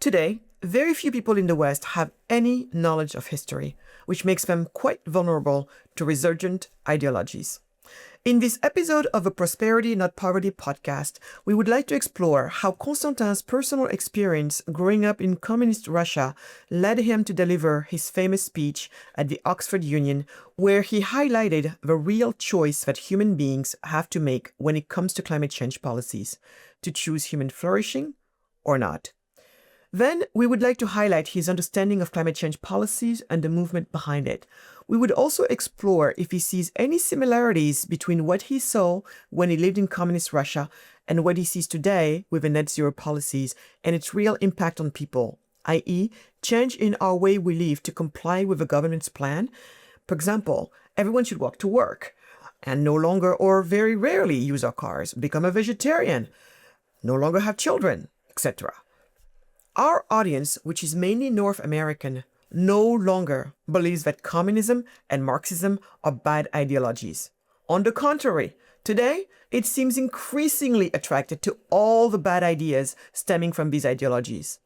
Today, very few people in the West have any knowledge of history, which makes them quite vulnerable to resurgent ideologies. In this episode of a Prosperity Not Poverty podcast, we would like to explore how Konstantin's personal experience growing up in communist Russia led him to deliver his famous speech at the Oxford Union, where he highlighted the real choice that human beings have to make when it comes to climate change policies, to choose human flourishing or not. Then, we would like to highlight his understanding of climate change policies and the movement behind it. We would also explore if he sees any similarities between what he saw when he lived in communist Russia and what he sees today with the net zero policies and its real impact on people, i.e., change in our way we live to comply with the government's plan. For example, everyone should walk to work and no longer or very rarely use our cars, become a vegetarian, no longer have children, etc. Our audience, which is mainly North American, no longer believes that communism and Marxism are bad ideologies. On the contrary, today, it seems increasingly attracted to all the bad ideas stemming from these ideologies.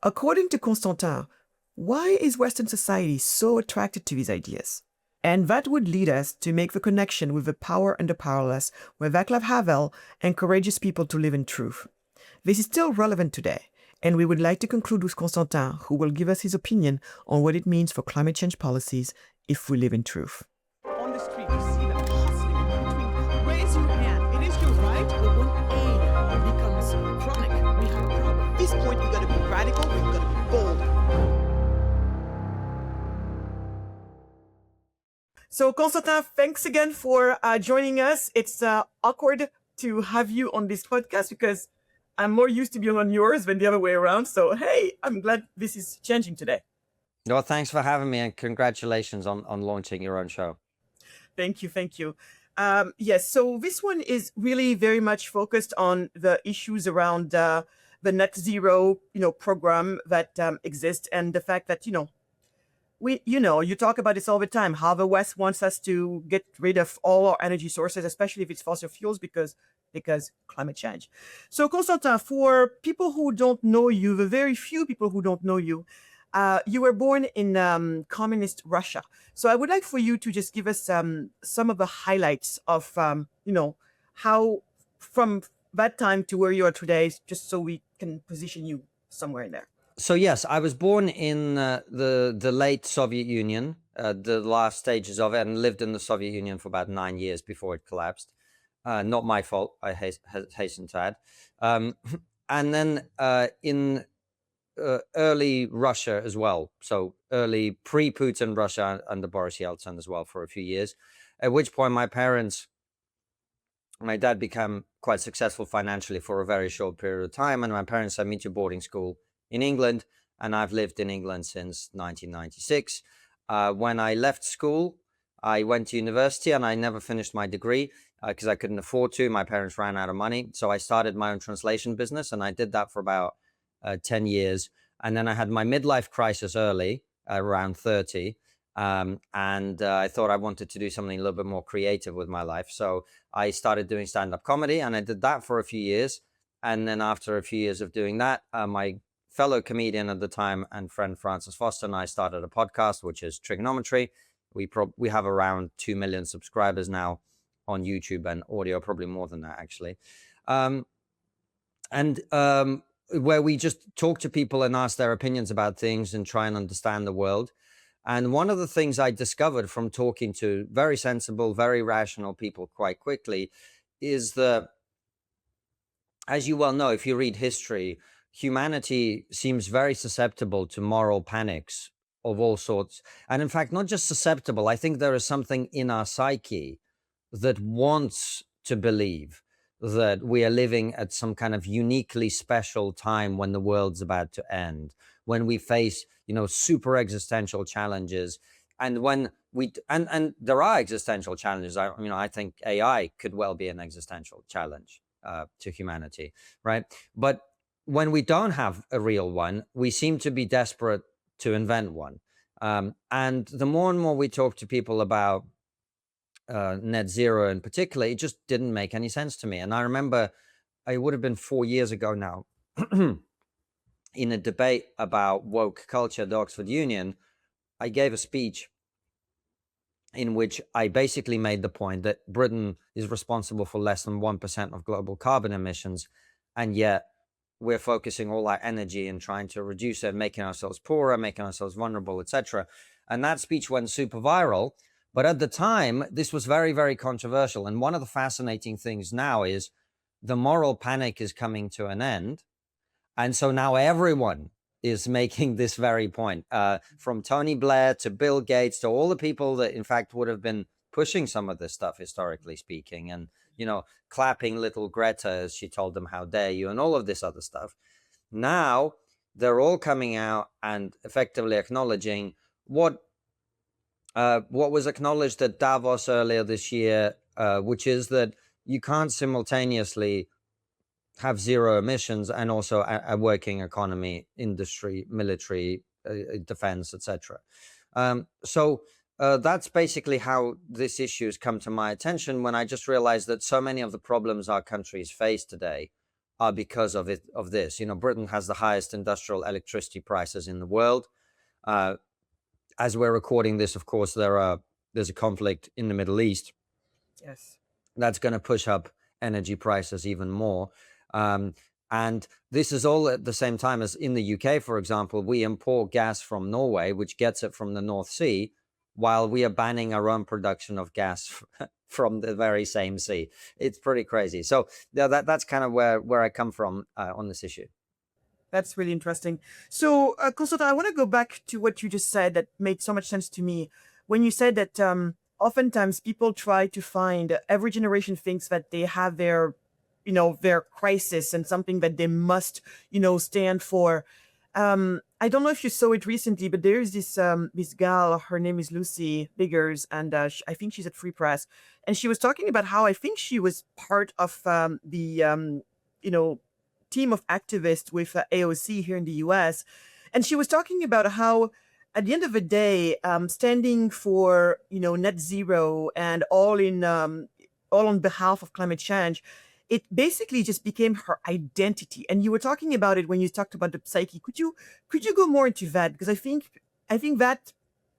According to Konstantin, why is Western society so attracted to these ideas? And that would lead us to make the connection with the power and the powerless, where Václav Havel encourages people to live in truth. This is still relevant today. And we would like to conclude with Konstantin, who will give us his opinion on what it means for climate change policies if we live in truth. On the street, you see them hustling in between. Raise your hand. It is your right, but when A becomes chronic, we have a problem. At this point, we gotta be radical, we gotta be bold. So, Konstantin, thanks again for joining us. It's awkward to have you on this podcast because I'm more used to being on yours than the other way around. So, hey, I'm glad this is changing today. Well, thanks for having me and congratulations on launching your own show. Thank you. Thank you. Yes, so this one is really very much focused on the issues around the net zero, program that exists and the fact that, you talk about this all the time, how the West wants us to get rid of all our energy sources, especially if it's fossil fuels, because climate change. So, Konstantin, for people who don't know you, the very few people who don't know you, you were born in communist Russia. So I would like for you to just give us some of the highlights of, how from that time to where you are today, just so we can position you somewhere in there. So yes, I was born in the late Soviet Union, the last stages of it, and lived in the Soviet Union for about 9 years before it collapsed. Not my fault, I hasten to add. And then in early Russia as well, so early pre-Putin Russia under Boris Yeltsin as well for a few years, at which point my dad became quite successful financially for a very short period of time, and my parents sent me to boarding school in England, and I've lived in England since 1996. When I left school, I went to university and I never finished my degree because I couldn't afford to. My parents ran out of money. So I started my own translation business and I did that for about 10 years. And then I had my midlife crisis early, around 30. And I thought I wanted to do something a little bit more creative with my life. So I started doing stand-up comedy and I did that for a few years. And then after a few years of doing that, my fellow comedian at the time and friend Francis Foster and I started a podcast, which is Trigonometry. We have around 2 million subscribers now on YouTube and audio, probably more than that actually. Where we just talk to people and ask their opinions about things and try and understand the world. And one of the things I discovered from talking to very sensible, very rational people quite quickly is that, as you well know, if you read history, humanity seems very susceptible to moral panics of all sorts. And in fact, not just susceptible, I think there is something in our psyche that wants to believe that we are living at some kind of uniquely special time when the world's about to end, when we face, super existential challenges. And when and there are existential challenges. I think AI could well be an existential challenge to humanity, right? But when we don't have a real one, we seem to be desperate to invent one. And the more and more we talk to people about net zero in particular, it just didn't make any sense to me. And I remember it would have been 4 years ago now. in a debate about woke culture at the Oxford Union, I gave a speech in which I basically made the point that Britain is responsible for less than 1% of global carbon emissions, and yet we're focusing all our energy in trying to reduce it, making ourselves poorer, making ourselves vulnerable, etc. And that speech went super viral. But at the time, this was very, very controversial. And one of the fascinating things now is the moral panic is coming to an end. And so now everyone is making this very point, from Tony Blair to Bill Gates to all the people that, in fact, would have been pushing some of this stuff, historically speaking, and, clapping little Greta as she told them, how dare you, and all of this other stuff. Now they're all coming out and effectively acknowledging what was acknowledged at Davos earlier this year, which is that you can't simultaneously have zero emissions and also a working economy, industry, military, defense, etc. So that's basically how this issue has come to my attention, when I just realized that so many of the problems our countries face today are because of this. Britain has the highest industrial electricity prices in the world. As we're recording this, of course, there's a conflict in the Middle East. Yes. That's going to push up energy prices even more. And this is all at the same time as in the UK, for example, we import gas from Norway, which gets it from the North Sea, while we are banning our own production of gas from the very same sea. It's pretty crazy. So that's kind of where I come from on this issue. That's really interesting. So, Konstantin, I want to go back to what you just said that made so much sense to me. When you said that oftentimes people try to find, every generation thinks that they have their crisis and something that they must, stand for. I don't know if you saw it recently, but there's this gal, her name is Lucy Biggers, and I think she's at Free Press. And she was talking about how I think she was part of the team of activists with AOC here in the US. And she was talking about how at the end of the day, standing for, net zero and all on behalf of climate change, it basically just became her identity. And you were talking about it when you talked about the psyche. Could you go more into that? Because I think that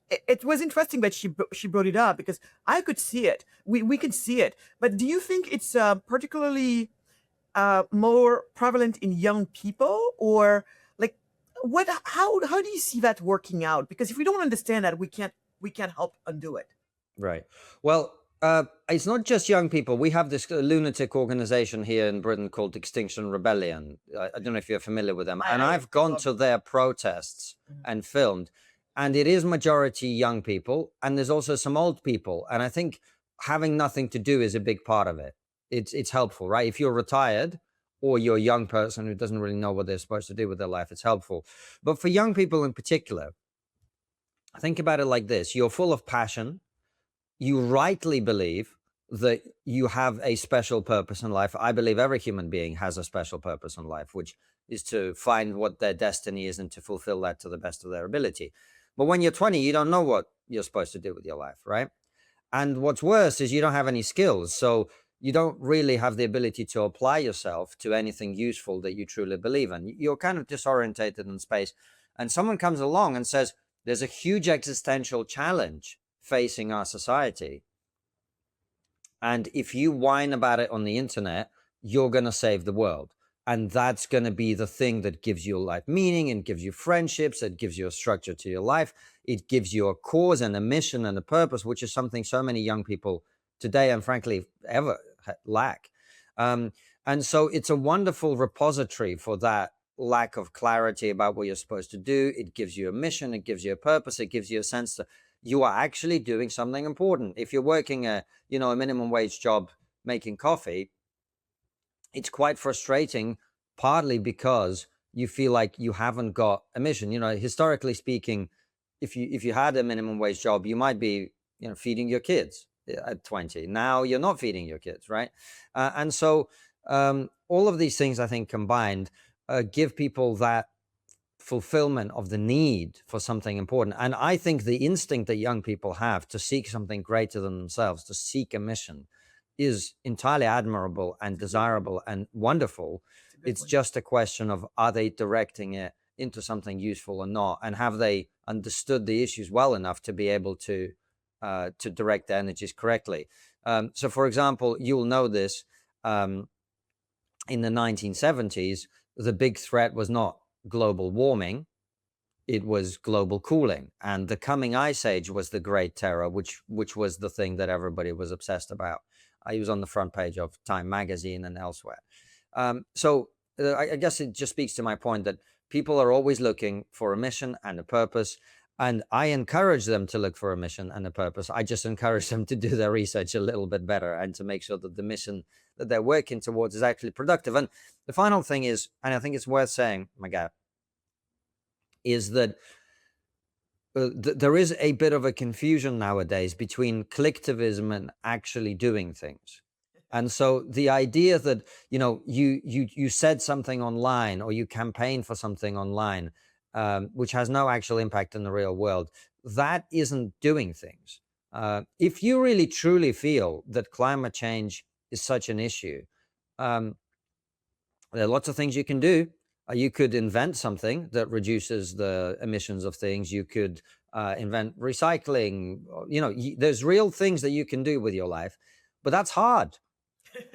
it was interesting that she brought it up, because I could see it. We could see it. But do you think it's particularly more prevalent in young people, or like how do you see that working out? Because if we don't understand that, we can't help undo it. Right. Well, it's not just young people. We have this lunatic organization here in Britain called Extinction Rebellion. I don't know if you're familiar with them. And I've gone to their protests and filmed, and it is majority young people, and there's also some old people. And I think having nothing to do is a big part of it. It's helpful, right? If you're retired or you're a young person who doesn't really know what they're supposed to do with their life, it's helpful. But for young people in particular, think about it like this. You're full of passion. You rightly believe that you have a special purpose in life. I believe every human being has a special purpose in life, which is to find what their destiny is and to fulfill that to the best of their ability. But when you're 20, you don't know what you're supposed to do with your life, right? And what's worse is you don't have any skills. So you don't really have the ability to apply yourself to anything useful that you truly believe in. You're kind of disorientated in space. And someone comes along and says, there's a huge existential challenge facing our society. And if you whine about it on the internet, you're going to save the world. And that's going to be the thing that gives your life meaning and gives you friendships, it gives you a structure to your life. It gives you a cause and a mission and a purpose, which is something so many young people today and frankly ever lack. And so it's a wonderful repository for that lack of clarity about what you're supposed to do. It gives you a mission, it gives you a purpose, it gives you a sense that you are actually doing something important. If you're working a minimum wage job making coffee, it's quite frustrating, partly because you feel like you haven't got a mission. Historically speaking, if you had a minimum wage job, you might be feeding your kids at 20. Now you're not feeding your kids, right? And so all of these things, I think, combined give people that fulfillment of the need for something important. And I think the instinct that young people have to seek something greater than themselves, to seek a mission, is entirely admirable and desirable and wonderful. It's just a question of, are they directing it into something useful or not, and have they understood the issues well enough to be able to direct their energies correctly. So, for example, you'll know this, in the 1970s, the big threat was not global warming, it was global cooling. And the coming ice age was the great terror, which was the thing that everybody was obsessed about. I was on the front page of Time magazine and elsewhere. So I guess it just speaks to my point that people are always looking for a mission and a purpose. And I encourage them to look for a mission and a purpose. I just encourage them to do their research a little bit better and to make sure that the mission that they're working towards is actually productive. And the final thing is, and I think it's worth saying, Magatte, is that there is a bit of a confusion nowadays between collectivism and actually doing things. And so the idea that, you said something online or you campaign for something online, which has no actual impact in the real world, that isn't doing things. If you really truly feel that climate change is such an issue, there are lots of things you can do. You could invent something that reduces the emissions of things. You could invent recycling. There's real things that you can do with your life, but that's hard.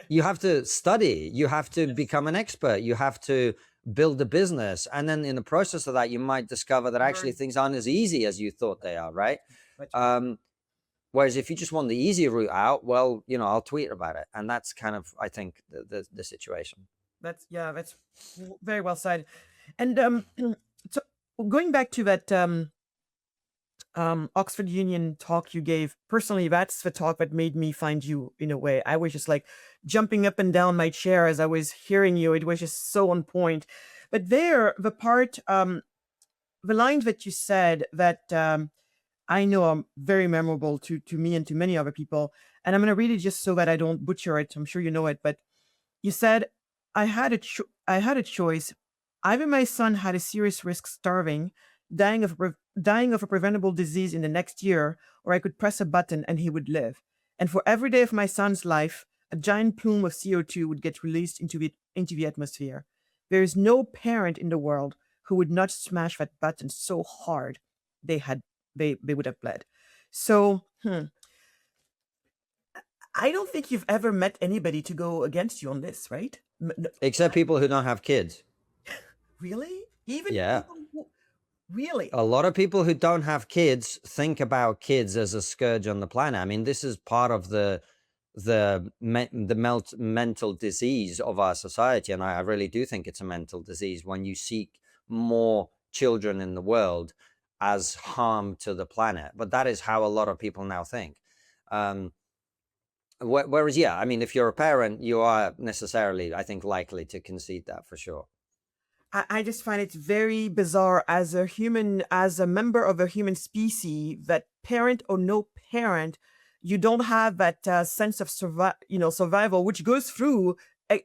You have to study. You have to become an expert. You have to build a business. And then in the process of that, you might discover that actually things aren't as easy as you thought they are, right? Whereas if you just want the easy route out, well, I'll tweet about it. And that's kind of, I think, the situation. That's very well said. And so going back to that Oxford Union talk you gave, personally, that's the talk that made me find you in a way. I was just like jumping up and down my chair as I was hearing you. It was just so on point. But there, the part, the lines that you said that I know are very memorable to me and to many other people. And I'm going to read it just so that I don't butcher it. I'm sure you know it. But you said, I had a choice. Either my son had a serious risk starving, dying of a preventable disease in the next year, or I could press a button and he would live. And for every day of my son's life, a giant plume of CO2 would get released into the atmosphere. There is no parent in the world who would not smash that button so hard they would have bled. So, I don't think you've ever met anybody to go against you on this, right? Except people who don't have kids. Really? Even Yeah. Really? A lot of people who don't have kids think about kids as a scourge on the planet. I mean, this is part of the mental disease of our society. And I really do think it's a mental disease when you seek more children in the world as harm to the planet. But that is how a lot of people now think. Whereas, yeah, I mean, if you're a parent, you are necessarily, I think, likely to concede that for sure. I just find it very bizarre as a member of a human species, that parent or no parent, you don't have that sense of survival, which goes through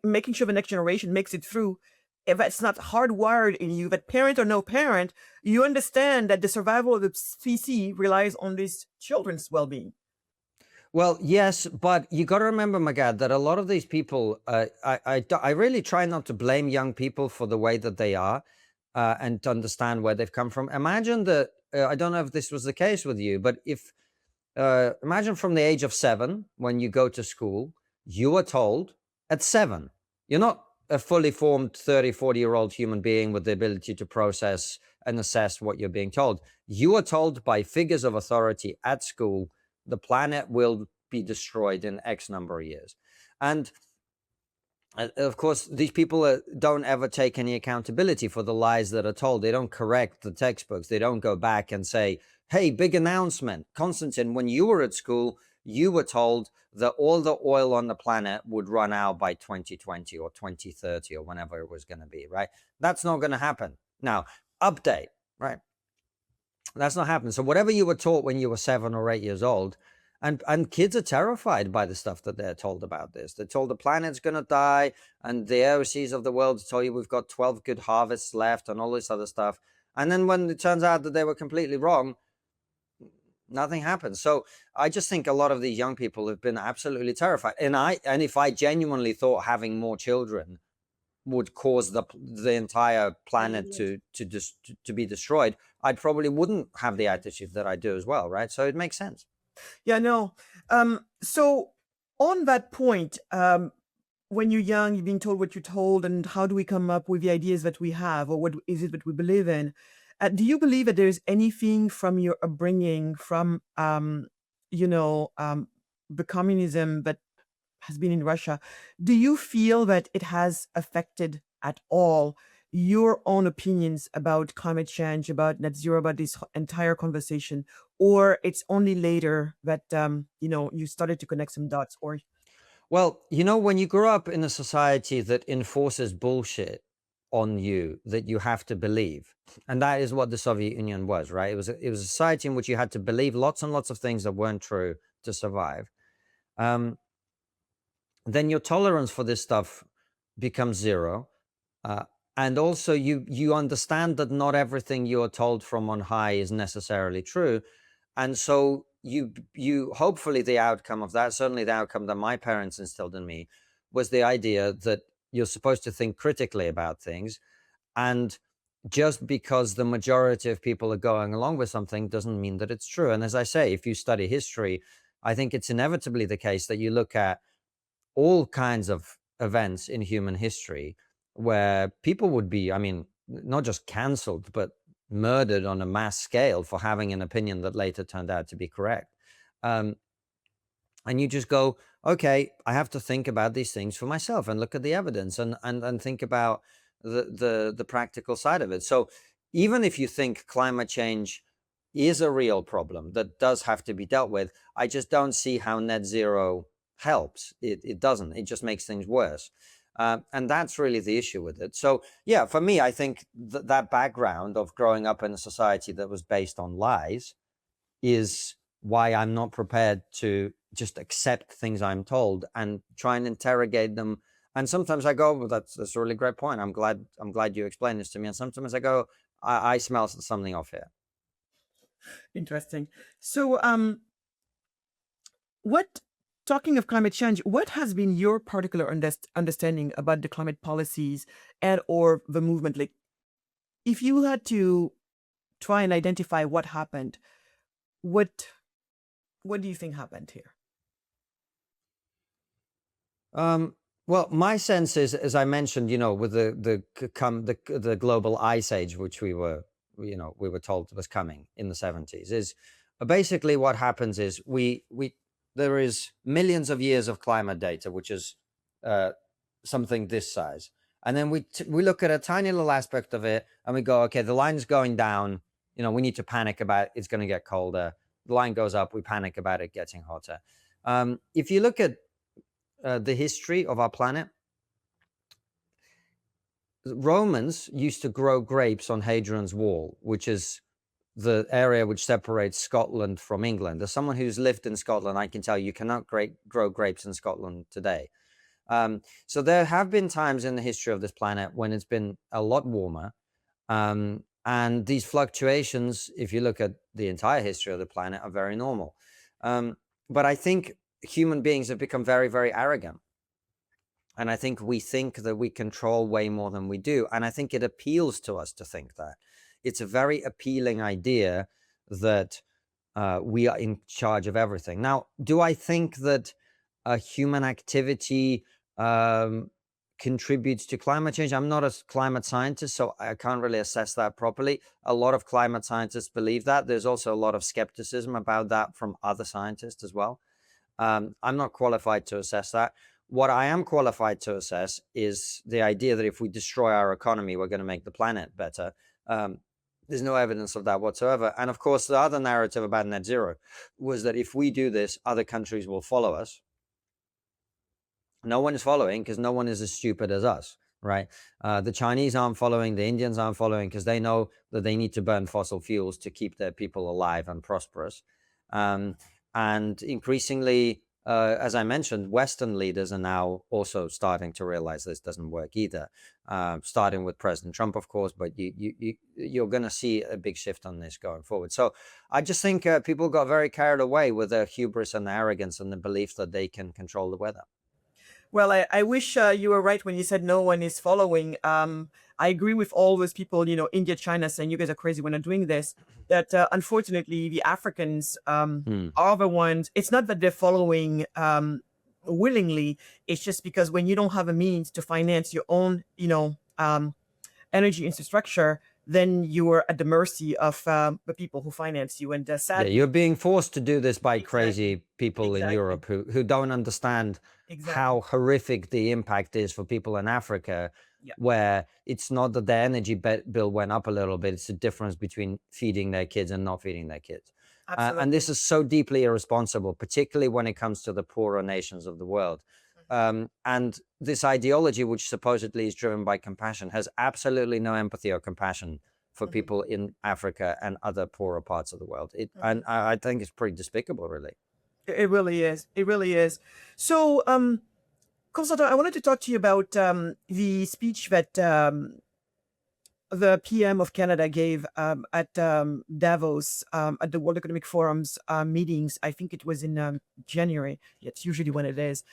making sure the next generation makes it through. If that's not hardwired in you, that parent or no parent, you understand that the survival of the species relies on these children's well-being. Well, yes, but you got to remember, Magatte, that a lot of these people, I really try not to blame young people for the way that they are and to understand where they've come from. Imagine that, I don't know if this was the case with you, but imagine from the age of 7, when you go to school, you are told at 7, you're not a fully formed 30, 40-year-old human being with the ability to process and assess what you're being told. You are told by figures of authority at school, the planet will be destroyed in X number of years. And of course, these people don't ever take any accountability for the lies that are told. They don't correct the textbooks. They don't go back and say, hey, big announcement. Konstantin, when you were at school, you were told that all the oil on the planet would run out by 2020 or 2030 or whenever it was going to be, right? That's not going to happen. Now, update, right? That's not happening. So whatever you were taught when you were 7 or 8 years old, and kids are terrified by the stuff that they're told about this. They're told the planet's going to die, and the overseas of the world tell you we've got 12 good harvests left and all this other stuff. And then when it turns out that they were completely wrong, nothing happens. So I just think a lot of these young people have been absolutely terrified. And if I genuinely thought having more children would cause the entire planet to be destroyed, I probably wouldn't have the attitude that I do as well, right? So it makes sense. Yeah, no. So on that point, when you're young, you're being told what you're told, and how do we come up with the ideas that we have, or what is it that we believe in? Do you believe that there's anything from your upbringing, from you know, the communism that has been in Russia? Do you feel that it has affected at all your own opinions about climate change, about net zero, about this entire conversation, or it's only later that you started to connect some dots? Or Well, when you grow up in a society that enforces bullshit on you that you have to believe, and that is what the Soviet Union was, right? It was a society in which you had to believe lots and lots of things that weren't true to survive. Um, then your tolerance for this stuff becomes zero. Uh, and also you understand that not everything you're told from on high is necessarily true. And so you hopefully the outcome of that, certainly the outcome that my parents instilled in me, was the idea that you're supposed to think critically about things. And just because the majority of people are going along with something doesn't mean that it's true. And as I say, if you study history, I think it's inevitably the case that you look at all kinds of events in human history where people would be, I mean, not just canceled, but murdered on a mass scale for having an opinion that later turned out to be correct. And you just go, okay, I have to think about these things for myself and look at the evidence and think about the practical side of it. So even if you think climate change is a real problem that does have to be dealt with, I just don't see how net zero helps. It doesn't. It just makes things worse. And that's really the issue with it. So yeah, for me, I think that background of growing up in a society that was based on lies is why I'm not prepared to just accept things I'm told and try and interrogate them. And sometimes I go, well, that's a really great point. I'm glad you explained this to me. And sometimes I go, I smell something off here. interesting. So talking of climate change, what has been your particular understanding about the climate policies and or the movement? Like, if you had to try and identify what happened, what do you think happened here? Well, my sense is, as I mentioned, with the global ice age, which we were told was coming in the 70s, is basically what happens is there is millions of years of climate data, which is something this size, and then we look at a tiny little aspect of it, and we go, okay, the line's going down. We need to panic about it's going to get colder. The line goes up. We panic about it getting hotter. If you look at the history of our planet, Romans used to grow grapes on Hadrian's Wall, which is the area which separates Scotland from England. As someone who's lived in Scotland, I can tell you cannot grow grapes in Scotland today. So there have been times in the history of this planet when it's been a lot warmer. And these fluctuations, if you look at the entire history of the planet, are very normal. But I think human beings have become very, very arrogant. And I think we think that we control way more than we do. And I think it appeals to us to think that. It's a very appealing idea that we are in charge of everything. Now, do I think that human activity contributes to climate change? I'm not a climate scientist, so I can't really assess that properly. A lot of climate scientists believe that. There's also a lot of skepticism about that from other scientists as well. I'm not qualified to assess that. What I am qualified to assess is the idea that if we destroy our economy, we're going to make the planet better. There's no evidence of that whatsoever. And of course, the other narrative about net zero was that if we do this, other countries will follow us. No one is following because no one is as stupid as us, right? The Chinese aren't following, the Indians aren't following because they know that they need to burn fossil fuels to keep their people alive and prosperous. And increasingly, as I mentioned, Western leaders are now also starting to realize this doesn't work either, starting with President Trump, of course, but you're going to see a big shift on this going forward. So I just think people got very carried away with their hubris and arrogance and the belief that they can control the weather. Well, I wish you were right when you said no one is following. I agree with all those people, India, China, saying you guys are crazy. We're not doing this. That unfortunately, the Africans Hmm. are the ones. It's not that they're following willingly. It's just because when you don't have a means to finance your own, energy infrastructure, then you are at the mercy of the people who finance you. And Yeah, sadly, you're being forced to do this by exactly, crazy people in exactly, Europe who don't understand exactly. how horrific the impact is for people in Africa, Yeah, where it's not that their energy bill went up a little bit, it's the difference between feeding their kids and not feeding their kids. And absolutely. this is so deeply irresponsible, particularly when it comes to the poorer nations of the world. And this ideology, which supposedly is driven by compassion, has absolutely no empathy or compassion for Mhm, people in Africa and other poorer parts of the world. And mhm. I think it's pretty despicable, really. It really is. It really is. So, Konstantin, I wanted to talk to you about the speech that the PM of Canada gave at Davos at the World Economic Forum's meetings. I think it was in January. It's usually when it is.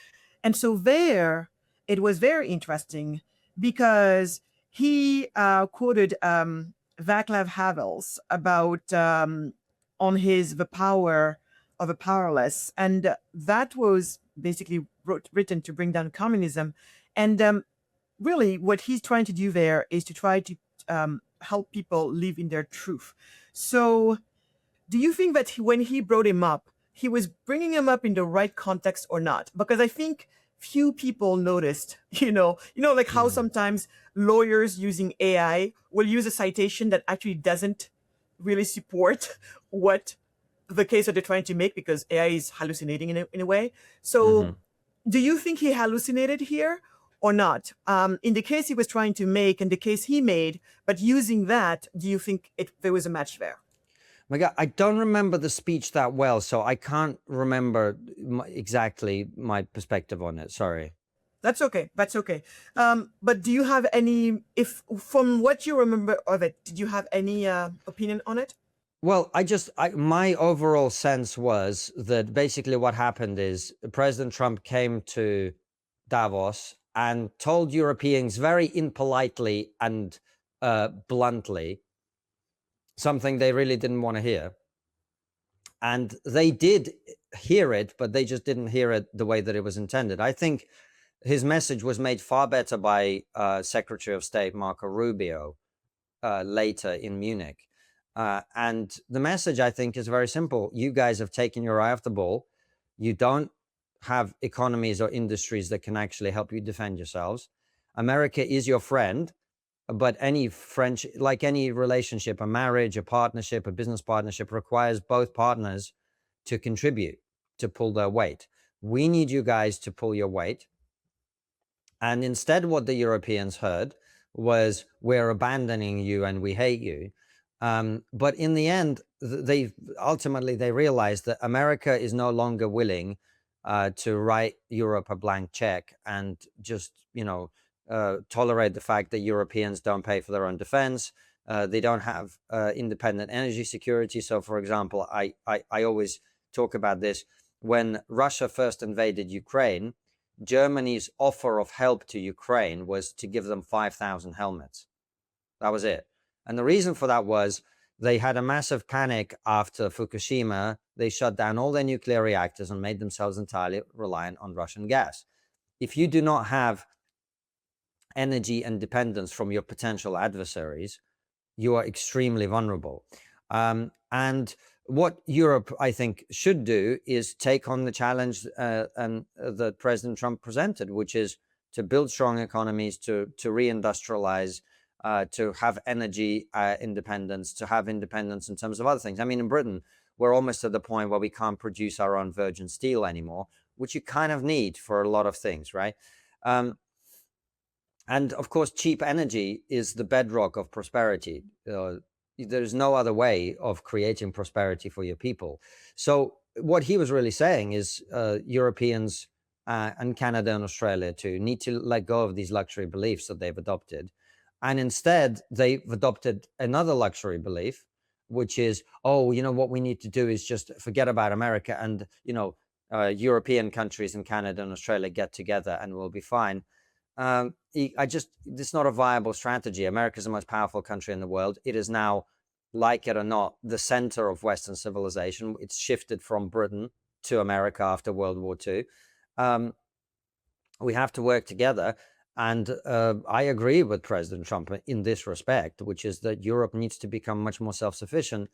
And so there, it was very interesting because he quoted Václav Havel's about on his The Power of the Powerless, and that was basically written to bring down communism. And really, what he's trying to do there is to try to help people live in their truth. So, do you think that when he brought him up, he was bringing him up in the right context or not? Because I think few people noticed, like how Mhm. sometimes lawyers using AI will use a citation that actually doesn't really support what the case that they're trying to make because AI is hallucinating in a way. So, Mhm. do you think he hallucinated here or not? In the case he was trying to make and the case he made, but using that, do you think there was a match there? My God, I don't remember the speech that well, so I can't remember exactly my perspective on it. Sorry. That's okay. That's okay. But do you have any, if from what you remember of it, did you have any opinion on it? Well, my overall sense was that basically what happened is President Trump came to Davos and told Europeans very impolitely and bluntly something they really didn't want to hear. And they did hear it, but they just didn't hear it the way that it was intended. I think his message was made far better by Secretary of State Marco Rubio later in Munich. And the message, I think, is very simple. You guys have taken your eye off the ball. You don't have economies or industries that can actually help you defend yourselves. America is your friend, but any friendship, like any relationship, a marriage, a partnership, a business partnership, requires both partners to contribute, to pull their weight. We need you guys to pull your weight. And instead, what the Europeans heard was, we're abandoning you and we hate you. But in the end, they ultimately they realized that America is no longer willing to write Europe a blank check and just tolerate the fact that Europeans don't pay for their own defense. They don't have independent energy security. So, for example, I always talk about this. When Russia first invaded Ukraine, Germany's offer of help to Ukraine was to give them 5,000 helmets. That was it. And the reason for that was they had a massive panic after Fukushima. They shut down all their nuclear reactors and made themselves entirely reliant on Russian gas. If you do not have energy independence from your potential adversaries, you are extremely vulnerable. And what Europe, I think, should do is take on the challenge that President Trump presented, which is to build strong economies, to reindustrialize, to have energy independence, to have independence in terms of other things. I mean, in Britain, we're almost at the point where we can't produce our own virgin steel anymore, which you kind of need for a lot of things, right? And of course, cheap energy is the bedrock of prosperity. There's no other way of creating prosperity for your people. So what he was really saying is Europeans and Canada and Australia too need to let go of these luxury beliefs that they've adopted. And instead, they've adopted another luxury belief, which is, oh, what we need to do is just forget about America and, European countries and Canada and Australia get together and we'll be fine. It's not a viable strategy. America is the most powerful country in the world. It is now, like it or not, the center of Western civilization. It's shifted from Britain to America after World War II. We have to work together. And I agree with President Trump in this respect, which is that Europe needs to become much more self-sufficient.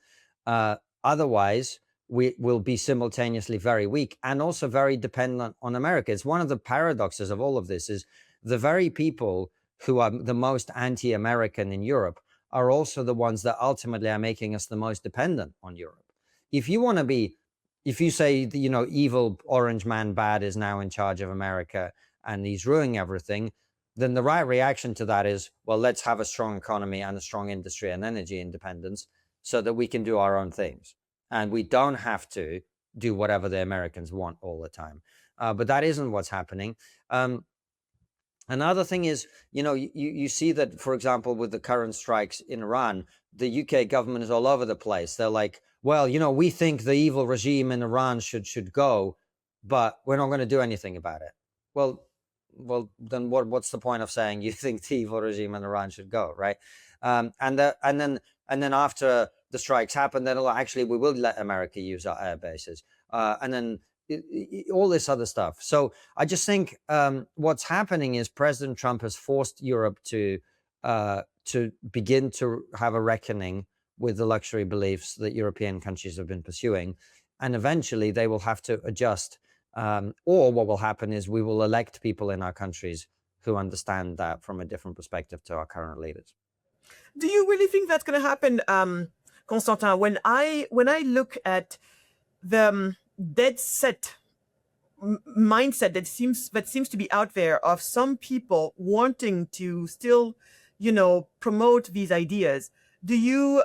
Otherwise, we will be simultaneously very weak and also very dependent on America. It's one of the paradoxes of all of this is the very people who are the most anti-American in Europe are also the ones that ultimately are making us the most dependent on Europe. If you say, evil orange man bad is now in charge of America and he's ruining everything, then the right reaction to that is, well, let's have a strong economy and a strong industry and energy independence so that we can do our own things. And we don't have to do whatever the Americans want all the time. But that isn't what's happening. Another thing is, you see that, for example, with the current strikes in Iran, the UK government is all over the place. They're like, well, we think the evil regime in Iran should go, but we're not going to do anything about it. Well, then what's the point of saying you think the evil regime in Iran should go, right? And then after the strikes happen, then actually we will let America use our air bases, and then all this other stuff. So I just think what's happening is President Trump has forced Europe to begin to have a reckoning with the luxury beliefs that European countries have been pursuing, and eventually they will have to adjust. Or what will happen is we will elect people in our countries who understand that from a different perspective to our current leaders. Do you really think that's going to happen, Konstantin? When I look at the dead set mindset that seems to be out there of some people wanting to still, promote these ideas, do you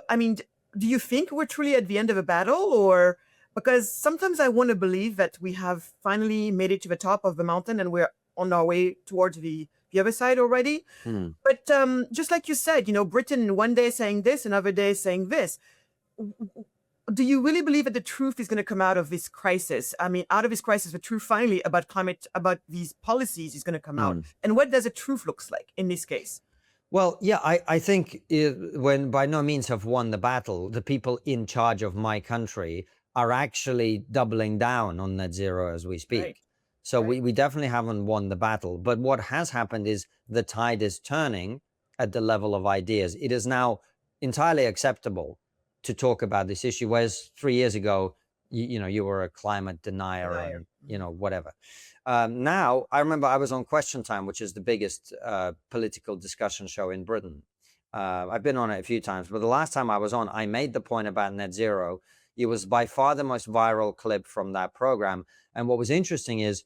think we're truly at the end of a battle, or? Because sometimes I want to believe that we have finally made it to the top of the mountain and we're on our way towards the other side already. But just like you said, Britain one day saying this, another day saying this. Do you really believe that the truth is going to come out of this crisis? Out of this crisis, the truth finally about climate, about these policies is going to come out. And what does the truth looks like in this case? Well, yeah, I think when by no means have won the battle, the people in charge of my country are actually doubling down on net zero as we speak. Right. So right. We definitely haven't won the battle. But what has happened is the tide is turning at the level of ideas. It is now entirely acceptable to talk about this issue, whereas 3 years ago, you were a climate denier. And, whatever. Now, I remember I was on Question Time, which is the biggest political discussion show in Britain. I've been on it a few times, but the last time I was on, I made the point about net zero. It was by far the most viral clip from that program. And what was interesting is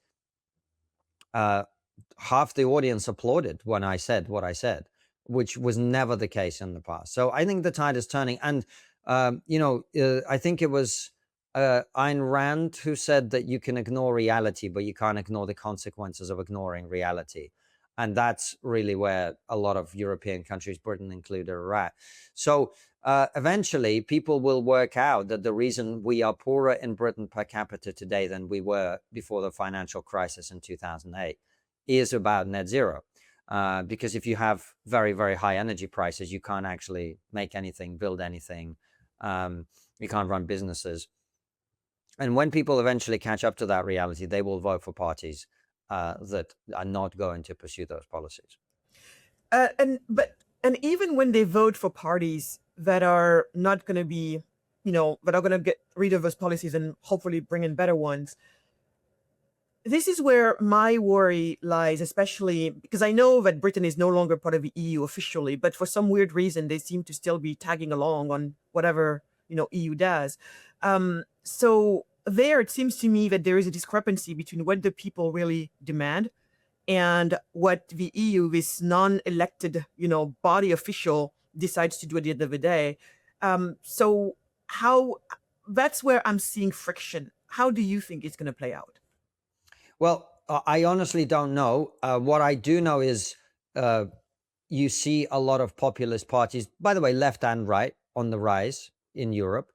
half the audience applauded when I said what I said, which was never the case in the past. So I think the tide is turning. And, I think it was Ayn Rand who said that you can ignore reality, but you can't ignore the consequences of ignoring reality. And that's really where a lot of European countries, Britain included, are at. So eventually, people will work out that the reason we are poorer in Britain per capita today than we were before the financial crisis in 2008 is about net zero. Because if you have very, very high energy prices, you can't actually make anything, build anything. You can't run businesses. And when people eventually catch up to that reality, they will vote for parties that are not going to pursue those policies. And even when they vote for parties that are not going to be, that are going to get rid of those policies and hopefully bring in better ones, this is where my worry lies, especially because I know that Britain is no longer part of the EU officially, but for some weird reason, they seem to still be tagging along on whatever, EU does. So there, it seems to me that there is a discrepancy between what the people really demand and what the EU, this non-elected, body official, decides to do at the end of the day. So that's where I'm seeing friction. How do you think it's going to play out? Well, I honestly don't know. What I do know is you see a lot of populist parties, by the way, left and right, on the rise in Europe.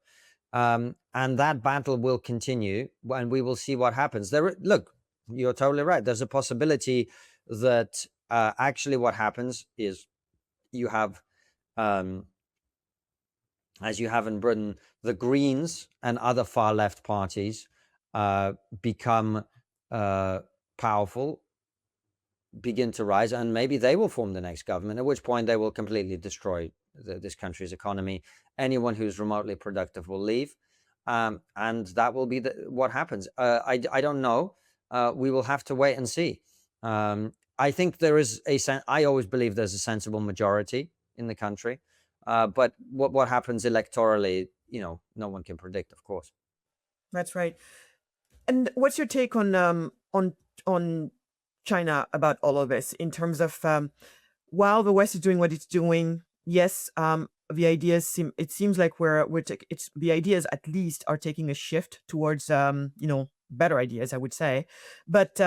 And that battle will continue, and we will see what happens. Look, you're totally right. There's a possibility that actually what happens is you have, as you have in Britain, the Greens and other far left parties become powerful, begin to rise, and maybe they will form the next government, at which point they will completely destroy this country's economy. Anyone who's remotely productive will leave, and that will be what happens. I don't know. We will have to wait and see. I think there is I always believe there's a sensible majority in the country, but what happens electorally, no one can predict, of course. That's right. And what's your take on China about all of this in terms of while the West is doing what it's doing? Yes, the ideas seems like the ideas at least are taking a shift towards better ideas, I would say. But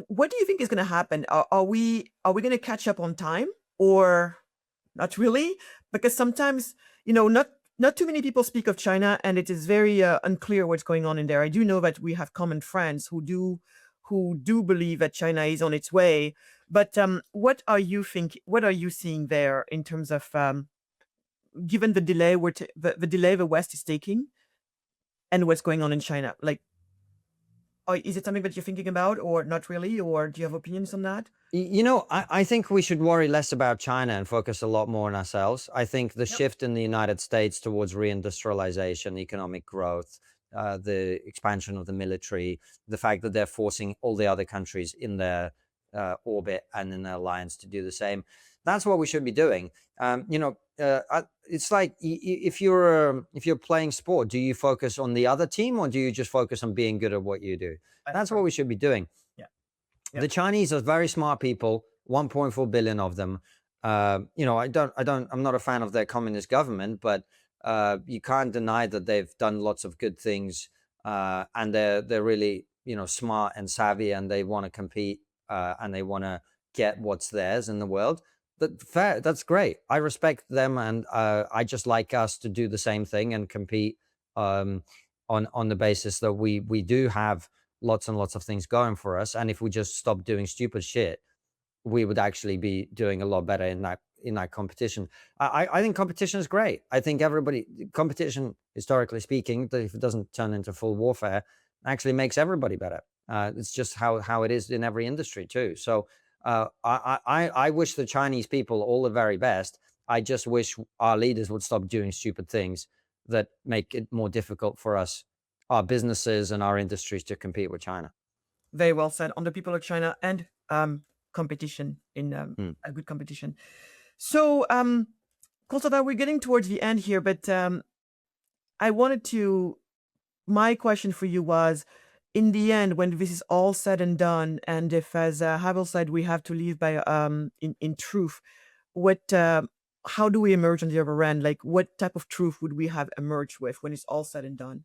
what do you think is going to happen? Are we going to catch up on time, or not really? Because sometimes not too many people speak of China, and it is very unclear what's going on in there. I do know that we have common friends who do believe that China is on its way. But what are you seeing there in terms of given the delay the delay the West is taking, and what's going on in China? Like, is it something that you're thinking about, or not really, or do you have opinions on that? I think we should worry less about China and focus a lot more on ourselves. I think the shift in the United States towards reindustrialization, economic growth, the expansion of the military, the fact that they're forcing all the other countries in their orbit and in their alliance to do the same. That's what we should be doing. It's like if you're playing sport, do you focus on the other team, or do you just focus on being good at what you do? That's what we should be doing. Yeah. The Chinese are very smart people, 1.4 billion of them. I'm not a fan of their communist government, but you can't deny that they've done lots of good things, and they're really smart and savvy, and they want to compete, and they want to get what's theirs in the world. That's great. I respect them, and I just like us to do the same thing and compete on the basis that we do have lots and lots of things going for us. And if we just stop doing stupid shit, we would actually be doing a lot better in that competition. I think competition is great. I think competition, historically speaking, if it doesn't turn into full warfare, actually makes everybody better. It's just how it is in every industry too. So I wish the Chinese people all the very best. I just wish our leaders would stop doing stupid things that make it more difficult for us, our businesses and our industries, to compete with China. Very well said on the people of China and competition in a good competition. So, Konstantin, we're getting towards the end here, but my question for you was, in the end, when this is all said and done, and if, as Havel said, we have to live by in truth, how do we emerge on the other end? Like, what type of truth would we have emerged with when it's all said and done?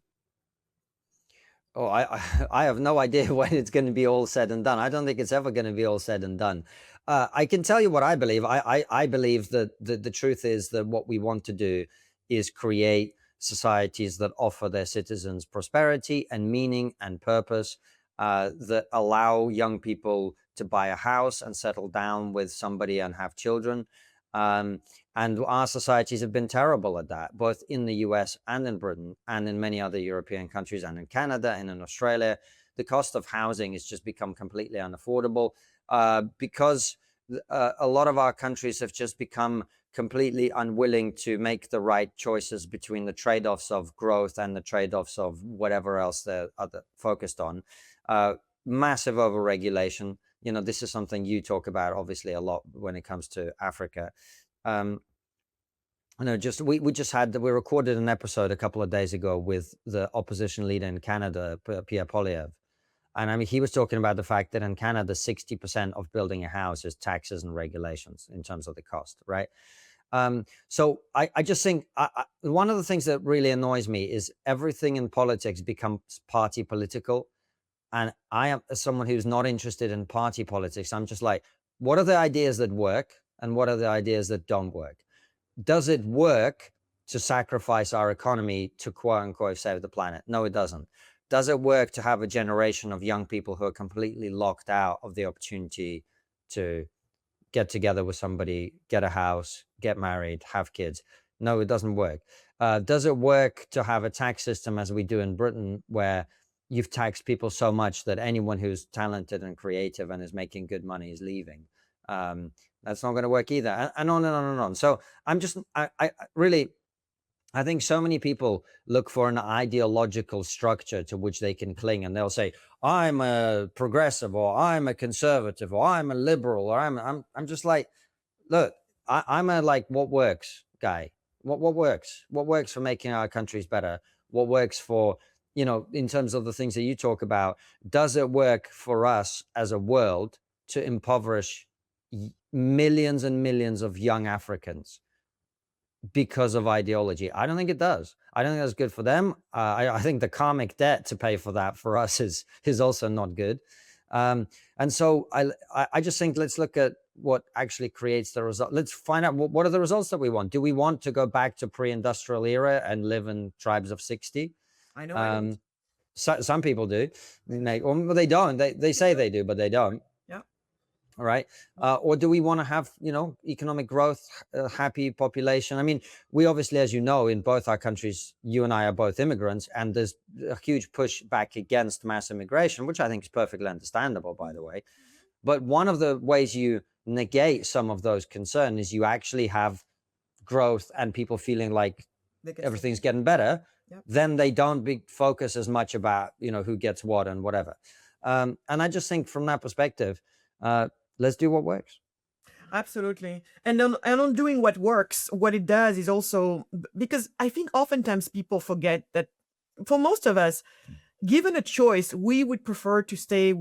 Oh, I have no idea when it's going to be all said and done. I don't think it's ever going to be all said and done. I can tell you what I believe. I believe that the truth is that what we want to do is create societies that offer their citizens prosperity and meaning and purpose, that allow young people to buy a house and settle down with somebody and have children. And our societies have been terrible at that, both in the US and in Britain and in many other European countries and in Canada and in Australia. The cost of housing has just become completely unaffordable because a lot of our countries have just become completely unwilling to make the right choices between the trade-offs of growth and the trade-offs of whatever else they're focused on. Massive overregulation. This is something you talk about obviously a lot when it comes to Africa. We recorded an episode a couple of days ago with the opposition leader in Canada, Pierre Poilievre. And I mean, he was talking about the fact that in Canada, 60% of building a house is taxes and regulations in terms of the cost, right? So I just think one of the things that really annoys me is everything in politics becomes party political. And I am someone who's not interested in party politics. I'm just like, what are the ideas that work and what are the ideas that don't work? Does it work to sacrifice our economy to quote unquote save the planet? No, it doesn't. Does it work to have a generation of young people who are completely locked out of the opportunity to get together with somebody, get a house, get married, have kids? No, it doesn't work. Does it work to have a tax system as we do in Britain, where you've taxed people so much that anyone who's talented and creative and is making good money is leaving? That's not going to work either, and on and on and on. So I really, I think so many people look for an ideological structure to which they can cling, and they'll say, I'm a progressive, or I'm a conservative, or I'm a liberal, or I'm just like, look, I'm a like what works guy. What works? What works for making our countries better? What works for, in terms of the things that you talk about? Does it work for us as a world to impoverish millions and millions of young Africans because of ideology? I don't think it does. I don't think that's good for them. I think the karmic debt to pay for that for us is also not good. And so I just think, let's look at what actually creates the result. Let's find out what are the results that we want. Do we want to go back to pre-industrial era and live in tribes of 60? I know. I don't. Some people do. Or they don't. They say they do, but they don't. Yeah. All right. Or do we want to have, economic growth, happy population? I mean, we obviously, as you know, in both our countries, you and I are both immigrants, and there's a huge push back against mass immigration, which I think is perfectly understandable, by the way. But one of the ways you negate some of those concerns is you actually have growth and people feeling like everything's getting better. Yep. Then they don't focus as much about, who gets what and whatever. And I just think from that perspective, let's do what works. Absolutely. And on doing what works, what it does is also, because I think oftentimes people forget that for most of us, given a choice, we would prefer to stay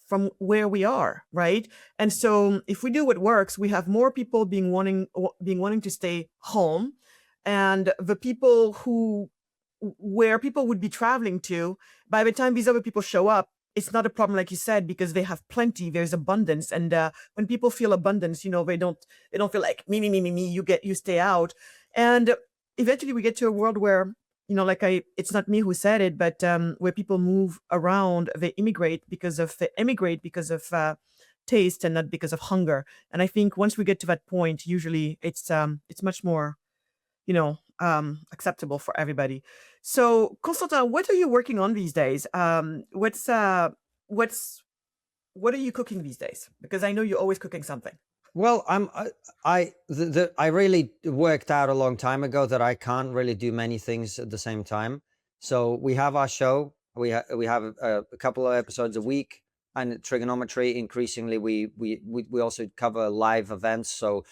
from where we are, right? And so if we do what works, we have more people being wanting to stay home, and the people where people would be traveling to, by the time these other people show up, it's not a problem, like you said, because they have plenty. There's abundance, and when people feel abundance, they don't feel like me. You stay out, and eventually we get to a world where, it's not me who said it, but where people move around, they emigrate because of taste and not because of hunger. And I think once we get to that point, usually it's much more, acceptable for everybody. So, Konstantin, what are you working on these days? What are you cooking these days? Because I know you're always cooking something. Well, I really worked out a long time ago that I can't really do many things at the same time. So we have our show. We have a couple of episodes a week, and trigonometry. Increasingly, we also cover live events. So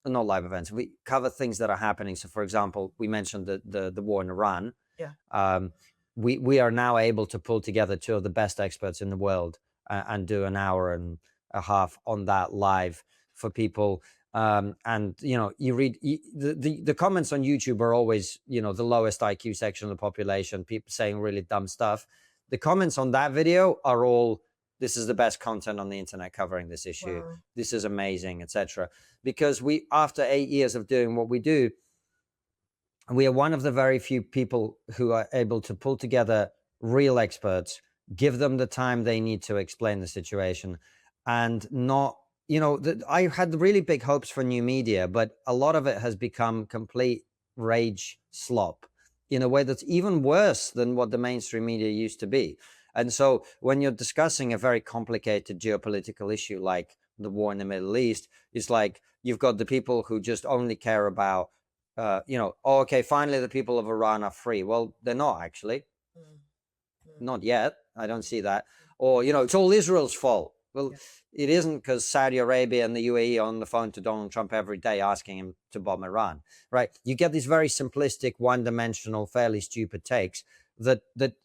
not live events. We cover things that are happening. So, for example, we mentioned the war in Iran. Yeah. We are now able to pull together two of the best experts in the world and do an hour and a half on that live for people. And you read the comments on YouTube are always, the lowest IQ section of the population, people saying really dumb stuff. The comments on that video are all, this is the best content on the internet covering this issue. Wow. This is amazing, etc. Because after 8 years of doing what we do, we are one of the very few people who are able to pull together real experts, give them the time they need to explain the situation, and not, I had really big hopes for new media, but a lot of it has become complete rage slop in a way that's even worse than what the mainstream media used to be. And so when you're discussing a very complicated geopolitical issue like the war in the Middle East, it's like you've got the people who just only care about, okay, finally the people of Iran are free. Well, they're not actually. Not yet. I don't see that. Or, it's all Israel's fault. Well, it isn't, because Saudi Arabia and the UAE are on the phone to Donald Trump every day asking him to bomb Iran, right? You get these very simplistic, one-dimensional, fairly stupid takes that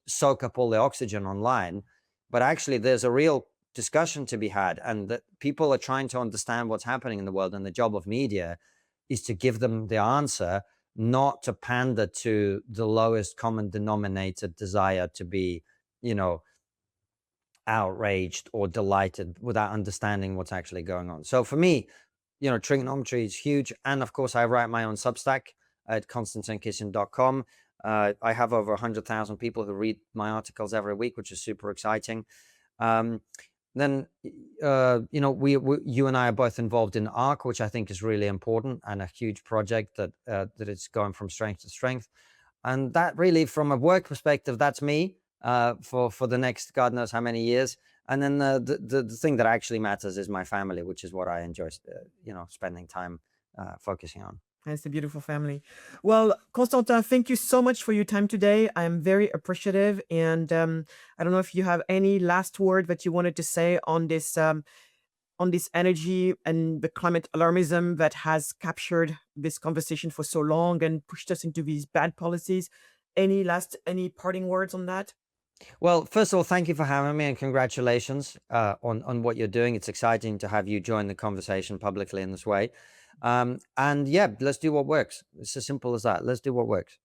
soak up all the oxygen online. But actually, there's a real discussion to be had, and that people are trying to understand what's happening in the world. And the job of media is to give them the answer, not to pander to the lowest common denominator desire to be, outraged or delighted without understanding what's actually going on. So for me, trigonometry is huge. And of course, I write my own Substack. at konstantinkisin.com. I have over 100,000 people who read my articles every week, which is super exciting. Then, you and I are both involved in ARC, which I think is really important and a huge project that is going from strength to strength. And that really, from a work perspective, that's me for the next God knows how many years. And then the thing that actually matters is my family, which is what I enjoy, spending time focusing on. It's a beautiful family. Well, Konstantin, thank you so much for your time today. I am very appreciative. And I don't know if you have any last word that you wanted to say on this energy and the climate alarmism that has captured this conversation for so long and pushed us into these bad policies. Any parting words on that? Well, first of all, thank you for having me and congratulations on what you're doing. It's exciting to have you join the conversation publicly in this way. And yeah, let's do what works. It's as simple as that. Let's do what works.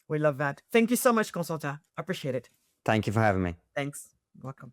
We love that. Thank you so much, Konstantin. Appreciate it. Thank you for having me. Thanks. Welcome.